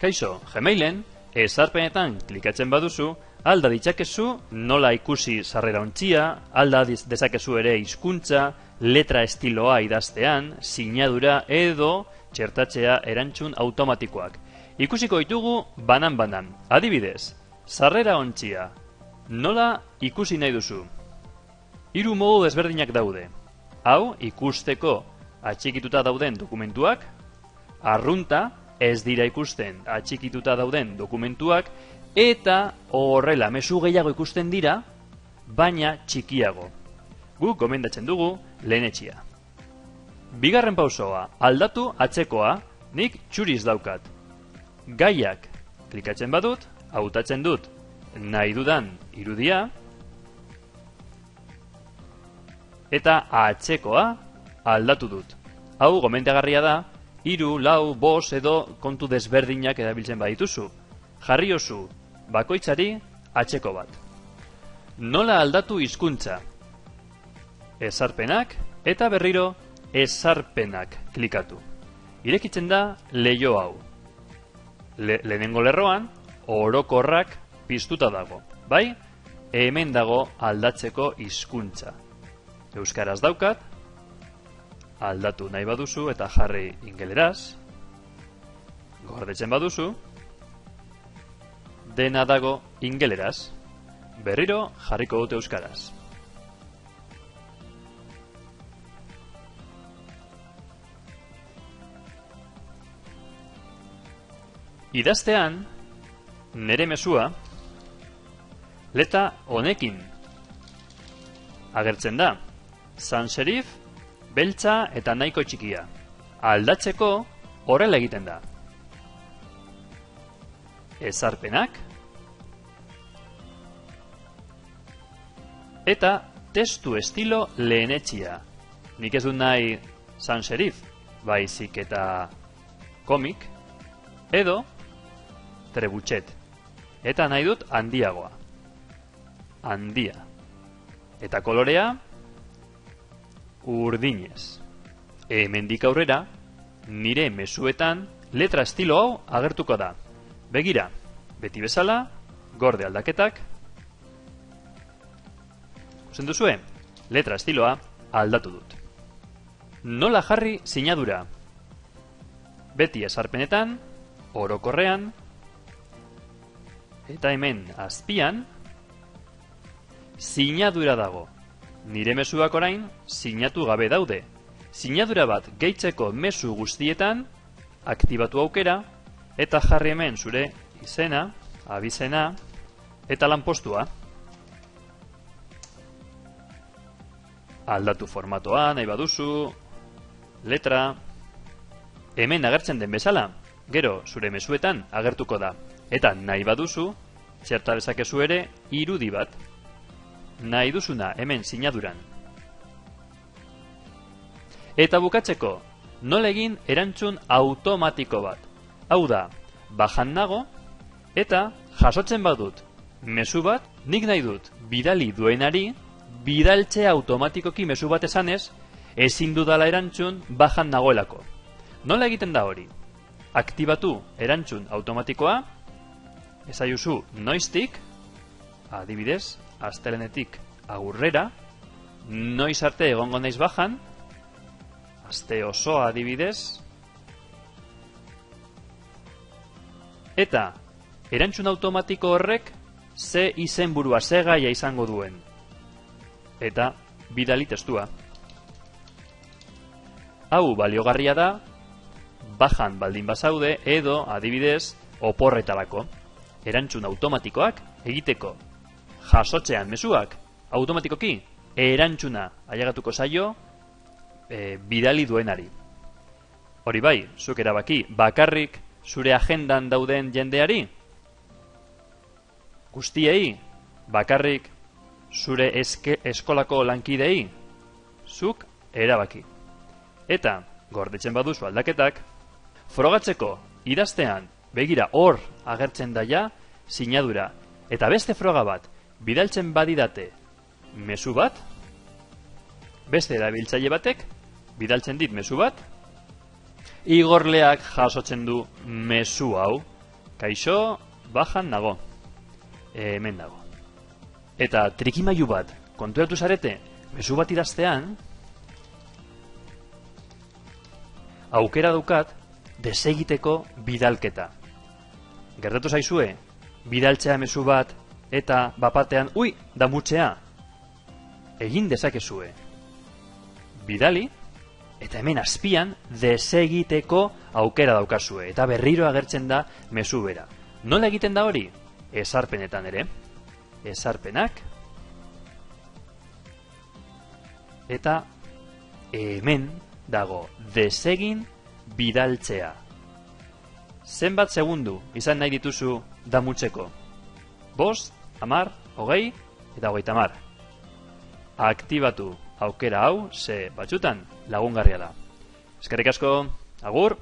Kaixo, Gmailen, ezarpenetan klikatzen baduzu, alda ditzakezu nola ikusi sarrera ontzia, alda dezakezu ere hizkuntza, letra estiloa idaztean, sinadura edo txertatzea erantzun automatikoak. Ikusiko ditugu banan-banan. Adibidez, sarrera ontzia, nola ikusi nahi duzu? 3 modu desberdinak daude. Hau, ikusteko atxikituta dauden dokumentuak, arrunta, ez dira ikusten atxikituta dauden dokumentuak, eta horrela mezu gehiago ikusten dira, baina txikiago. Guk gomendatzen dugu lehenetxia. Bigarren pausoa, aldatu atzekoa, nik txuriz daukat. Gaiak klikatzen badut, hautatzen dut nahi dudan irudia, eta atzekoa aldatu dut. Hau gomendagarria da, 3, 4, 5 edo kontu desberdinak erabiltzen badituzu. Jarriozu bakoitzari atzeko bat. Nola aldatu hizkuntza? Ezarpenak eta berriro ezarpenak klikatu. Irekitzen da leiho hau. Lehenengo lerroan orokorrak piztuta dago. Bai, hemen dago aldatzeko hizkuntza. Euskaraz daukat, aldatu nahi baduzu eta jarri ingeleraz, gordetzen baduzu, dena dago ingeleraz, berriro jarriko dut euskaraz. Idaztean, nere mezua, letra honekin agertzen da, sans serif, beltza eta nahiko txikia. Aldatzeko horrela egiten da. Ezarpenak eta testu estilo lehenetxia. Nik ez dut nahi sans serif, baizik eta komik, edo trebutxet. Eta nahi dut handiagoa. Handia. Eta kolorea urdinez. Hemendik aurrera, nire mezuetan letra estilo hau agertuko da. Begira, beti bezala, gorde aldaketak. Ikusten duzue, letra estiloa aldatu dut. Nola jarri sinadura? Beti ezarpenetan, orokorrean, eta hemen azpian, sinadura dago. Nire mezuak orain sinatu gabe daude. Sinadura bat gehitzeko mezu guztietan aktibatu aukera eta jarri hemen zure izena, abizena eta lanpostua. Aldatu formatoa nahi baduzu, letra, hemen agertzen den bezala, gero zure mezuetan agertuko da. Eta nahi baduzu, txerta dezakezu ere irudi bat. Nahi duzuna hemen sinaduran. Eta bukatzeko, nola egin erantzun automatiko bat. Hau da, bajan nago eta jasotzen badut mezu bat, nik nahi dut bidali duenari, bidaltzea automatikoki mezu bat esanez, ezin dudala erantzun bajan nagoelako. Nola egiten da hori? Aktibatu erantzun automatikoa, esaiuzu noiztik, adibidez, astelenetik agurrera, noiz arte egongo naiz bajan, aste osoa adibidez, eta erantzun automatiko horrek ze izenburua, ze gaia izango duen. Eta bidali testua. Hau baliogarria da, bajan baldin bazaude edo adibidez oporretarako. Erantzun automatikoak egiteko. Jasotzean mezuak, automatikoki, erantzuna ailegatuko zaio bidali duenari. Hori bai, zuk erabaki, bakarrik zure agendan dauden jendeari? Guztiei, bakarrik zure eskolako lankidei? Zuk erabaki. Eta, gordetzen baduzu aldaketak, frogatzeko idaztean, begira hor agertzen daia, sinadura. Eta beste froga bat, bidaltzen badidate mezu bat, beste erabiltzaile batek bidaltzen dit mezu bat, igorleak jasotzen du mezu hau, Kaixo, bajan nago. Hemen dago. Eta trikimailu bat, konturatu zarete, mezu bat idaztean, aukera daukat desegiteko bidalketa. Gertatu zaizue, bidaltzea mezu bat eta bapatean, ui, damutzea. Egin dezakezue. Bidali, eta hemen azpian desegiteko aukera daukazue. Eta berriro agertzen da mezu bera. Nola egiten da hori? Ezarpenetan ere. Ezarpenak. Eta hemen dago desegin bidaltzea. Zenbat segundu izan nahi dituzu damutzeko? 5, 10, 20 eta 30. Aktibatu aukera hau, ze batzutan lagungarria da. Eskerrik asko, agur!